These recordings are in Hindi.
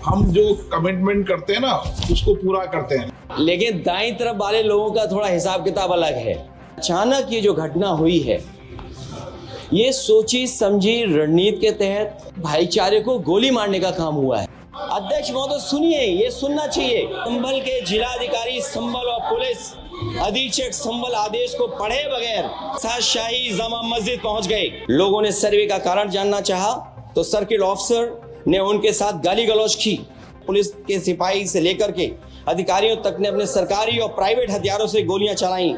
हम जो कमिटमेंट करते हैं ना उसको पूरा करते हैं। लेकिन दाईं तरफ वाले लोगों का थोड़ा हिसाब किताब अलग है। अचानक ये जो घटना हुई है, ये सोची समझी रणनीति के तहत भाईचारे को गोली मारने का काम हुआ है। अध्यक्ष महोदय सुनिए, ये सुनना चाहिए। संभल के जिलाधिकारी संभल और पुलिस अधीक्षक संभल आदेश को पढ़े बगैर शाही जामा मस्जिद पहुंच गए। लोगों ने सर्वे का कारण जानना चाहा तो सर्किल ऑफिसर ने उनके साथ गाली गलौज की। पुलिस के सिपाही से लेकर के अधिकारियों तक ने अपने सरकारी और प्राइवेट हथियारों से गोलियां चलाई।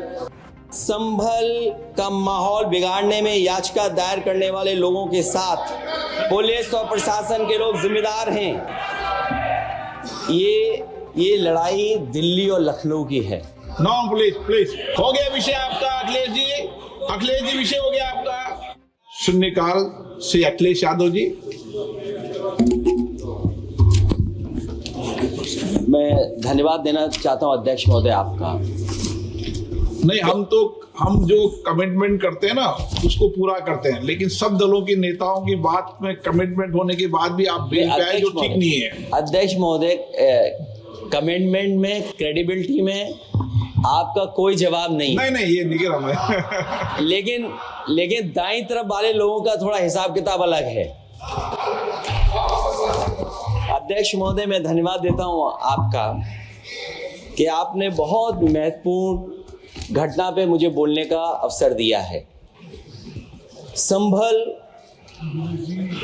संभल का माहौल बिगाड़ने में याचिका दायर करने वाले लोगों के साथ पुलिस और प्रशासन के लोग जिम्मेदार हैं। ये लड़ाई दिल्ली और लखनऊ की है। नो प्लीज हो गया विषय आपका अखिलेश जी विषय हो गया आपका। शून्यकाल से अखिलेश यादव जी। मैं धन्यवाद देना चाहता हूं अध्यक्ष महोदय आपका। नहीं, हम जो कमिटमेंट करते हैं ना उसको पूरा करते हैं, लेकिन सब दलों के नेताओं की बात में कमिटमेंट होने के बाद भी आप बेल पे आए जो ठीक नहीं है। अध्यक्ष महोदय, कमिटमेंट में, क्रेडिबिलिटी में आपका कोई जवाब नहीं। नहीं ये नहीं कह रहा मैं। लेकिन दाईं तरफ वाले लोगों का थोड़ा हिसाब किताब अलग है। अध्यक्ष महोदय, मैं धन्यवाद देता हूं आपका कि आपने बहुत महत्वपूर्ण घटना पे मुझे बोलने का अवसर दिया है। संभल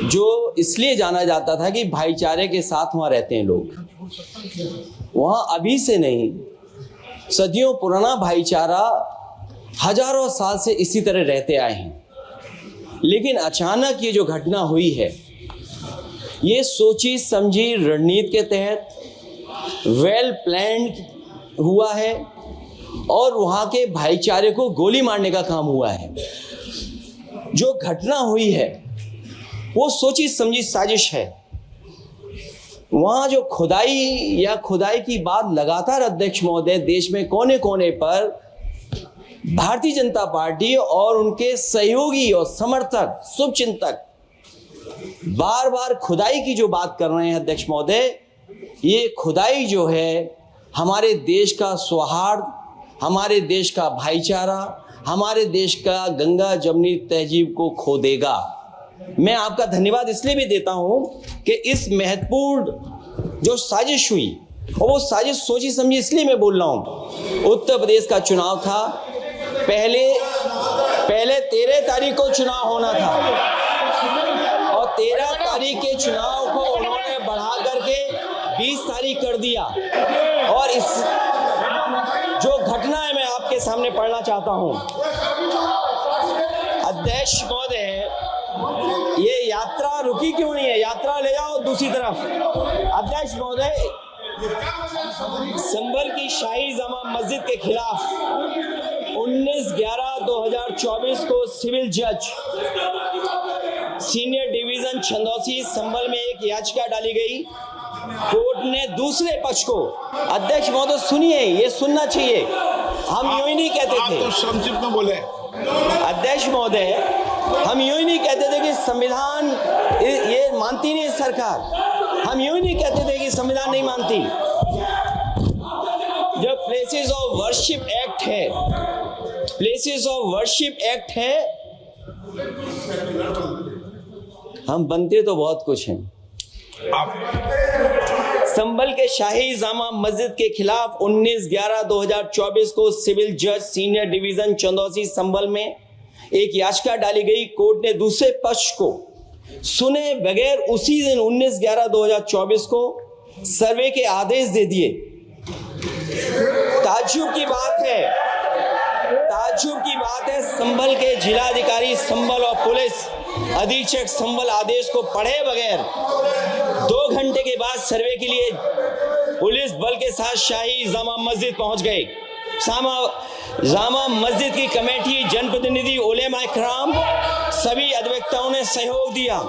जो इसलिए जाना जाता था कि भाईचारे के साथ वहां रहते हैं लोग, वहां अभी से नहीं, सदियों पुराना भाईचारा हजारों साल से इसी तरह रहते आए हैं। लेकिन अचानक ये जो घटना हुई है, ये सोची समझी रणनीति के तहत वेल प्लान्ड हुआ है और वहां के भाईचारे को गोली मारने का काम हुआ है। जो घटना हुई है वो सोची समझी साजिश है। वहां जो खुदाई की बात लगातार अध्यक्ष महोदय देश में कोने कोने पर भारतीय जनता पार्टी और उनके सहयोगी और समर्थक शुभचिंतक बार बार खुदाई की जो बात कर रहे हैं अध्यक्ष महोदय, ये खुदाई जो है हमारे देश का सौहार्द, हमारे देश का भाईचारा, हमारे देश का गंगा जमनी तहजीब को खो देगा। मैं आपका धन्यवाद इसलिए भी देता हूं कि इस महत्वपूर्ण जो साजिश हुई, और वो साजिश सोची समझी इसलिए मैं बोल रहा हूं। उत्तर प्रदेश का चुनाव था, पहले 13 तारीख को चुनाव होना था और 13 तारीख के चुनाव को उन्होंने बढ़ा करके 20 तारीख कर दिया। और इस जो घटना है मैं आपके सामने पढ़ना चाहता हूं। अध्यक्ष महोदय, ये यात्रा रुकी क्यों नहीं है? यात्रा ले जाओ दूसरी तरफ। अध्यक्ष महोदय, संभल की शाही जामा मस्जिद के खिलाफ 19/11/2024 को सिविल जज सीनियर डिवीजन छंदौसी संभल में एक याचिका डाली गई। कोर्ट ने दूसरे पक्ष को, अध्यक्ष महोदय सुनिए, ये सुनना चाहिए, हम यूं ही नहीं कहते थे। आप तो संक्षिप्त में बोले। अध्यक्ष महोदय, हम यूं ही नहीं कहते थे कि संविधान ये मानती नहीं सरकार। हम यूं ही नहीं कहते थे कि संविधान नहीं मानती। जो प्लेसेस ऑफ वर्शिप एक्ट है, प्लेसेस ऑफ वर्शिप एक्ट है, हम बनते तो बहुत कुछ हैं। संभल के शाही जामा मस्जिद के खिलाफ 19/11/2024 को सिविल जज सीनियर डिवीजन चंदौसी संभल में एक याचिका डाली गई। कोर्ट ने दूसरे पक्ष को सुने बगैर उसी दिन 19/11/2024 को सर्वे के आदेश दे दिए। ताज्जुब की बात है, संभल के जिलाधिकारी संभल और पुलिस अधीक्षक संभल आदेश को पढ़े बगैर 2 घंटे के बाद सर्वे के लिए पुलिस बल के साथ शाही जामा मस्जिद पहुंच गए। जामा मस्जिद की कमेटी, जनप्रतिनिधि, उलेमा इकराम, सभी अधिवक्ताओं ने सहयोग दिया।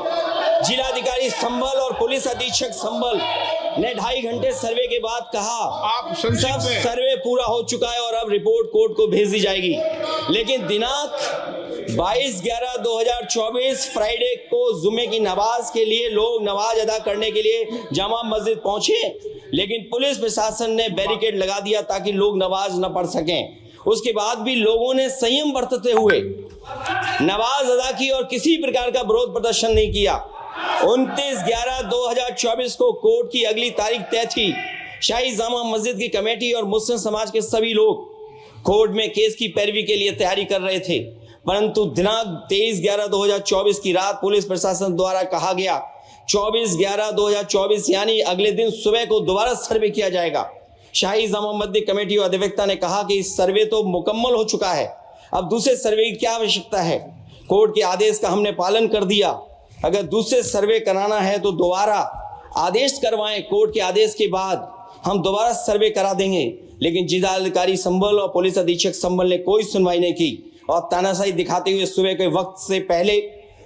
जिलाधिकारी संभल और पुलिस अधीक्षक संभल ने 2.5 घंटे सर्वे के बाद कहा सब सर्वे पूरा हो चुका है और अब रिपोर्ट कोर्ट को भेज दी जाएगी। लेकिन दिनांक 22/11/2024 फ्राइडे को जुमे की नमाज के लिए लोग नमाज अदा करने के लिए जामा मस्जिद पहुंचे, लेकिन पुलिस प्रशासन ने बैरिकेड लगा दिया ताकि लोग नमाज न पढ़ सकें। उसके बाद भी लोगों ने संयम बरतते हुए नमाज अदा की और किसी प्रकार का विरोध प्रदर्शन नहीं किया। 29/11/2024 को कोर्ट की अगली तारीख तय थी। शाही जामा मस्जिद की कमेटी और मुस्लिम समाज के सभी लोग कोर्ट में केस की पैरवी के लिए तैयारी कर रहे थे, परंतु दिनांक 23/11/2024 की रात पुलिस प्रशासन द्वारा कहा गया 24/11/2024 यानी अगले दिन सुबह को दोबारा सर्वे किया जाएगा। शाही जामा मस्जिद कमेटी और अधिवक्ता ने कहा कि इस सर्वे तो मुकम्मल हो चुका है, अब दूसरे सर्वे की क्या आवश्यकता है। कोर्ट के आदेश का हमने पालन कर दिया, अगर दूसरे सर्वे कराना है तो दोबारा आदेश करवाएं। कोर्ट के आदेश के बाद हम दोबारा सर्वे करा देंगे, लेकिन जिलाधिकारी संभल और पुलिस अधीक्षक संभल ने कोई सुनवाई नहीं की और तानाशाही दिखाते हुए सुबह के वक्त से पहले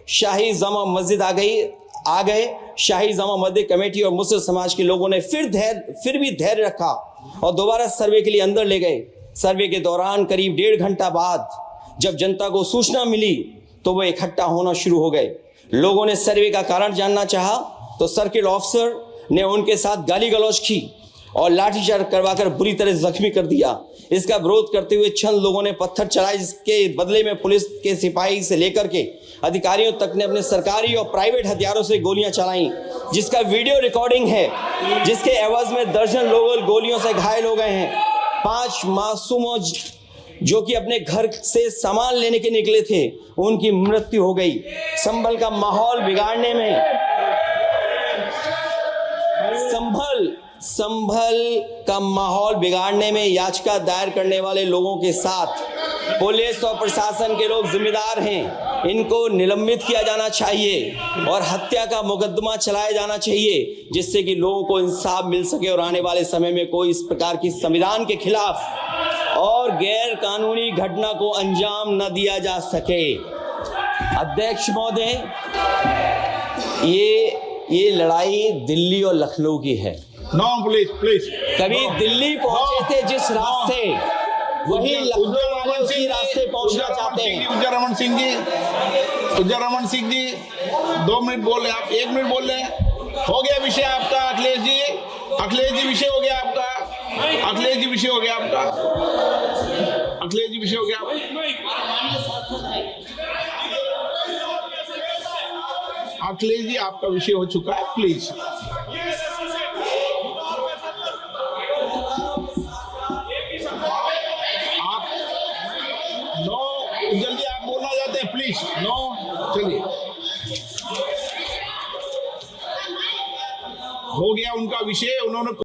शाही जामा मस्जिद आ गए। शाही जामा मस्जिद कमेटी और मुस्लिम समाज के लोगों ने फिर भी धैर्य रखा और दोबारा सर्वे के लिए अंदर ले गए। सर्वे के दौरान करीब 1.5 घंटा बाद जब जनता को सूचना मिली तो वो इकट्ठा होना शुरू हो गए। लोगों ने सर्वे का कारण जानना चाहा तो सर्किल ऑफिसर ने उनके साथ गाली गलौज की और लाठीचार्ज करवाकर बुरी तरह जख्मी कर दिया। इसका विरोध करते हुए चंद लोगों ने पत्थर चलाए, जिसके बदले में पुलिस के सिपाही से लेकर के अधिकारियों तक ने अपने सरकारी और प्राइवेट हथियारों से गोलियां चलाई, जिसका वीडियो रिकॉर्डिंग है, जिसके एवज में दर्जन लोग गोलियों से घायल हो गए हैं। 5 मासूमों जो कि अपने घर से सामान लेने के निकले थे, उनकी मृत्यु हो गई। संभल का माहौल बिगाड़ने में संभल का माहौल बिगाड़ने में याचिका दायर करने वाले लोगों के साथ पुलिस और प्रशासन के लोग जिम्मेदार हैं। इनको निलंबित किया जाना चाहिए और हत्या का मुकदमा चलाया जाना चाहिए, जिससे कि लोगों को इंसाफ मिल सके और आने वाले समय में कोई इस प्रकार की संविधान के खिलाफ और गैर कानूनी घटना को अंजाम न दिया जा सके। अध्यक्ष महोदय, ये लड़ाई दिल्ली और लखनऊ की है। नो प्लीज कभी दिल्ली पहुंचे थे जिस रास्ते, वही लखनऊ वाले उसी रास्ते पहुंचना चाहते हैं। उज्जर रमन सिंह जी 2 मिनट बोल रहे, आप 1 मिनट बोल रहे हैं। हो गया विषय आपका अखिलेश जी विषय हो गया आपका। अखिलेश जी विषय हो गया अखिलेश जी आपका विषय हो चुका है, प्लीज। जल्दी आप बोलना चाहते हैं, प्लीज। चलिए, हो गया उनका विषय, उन्होंने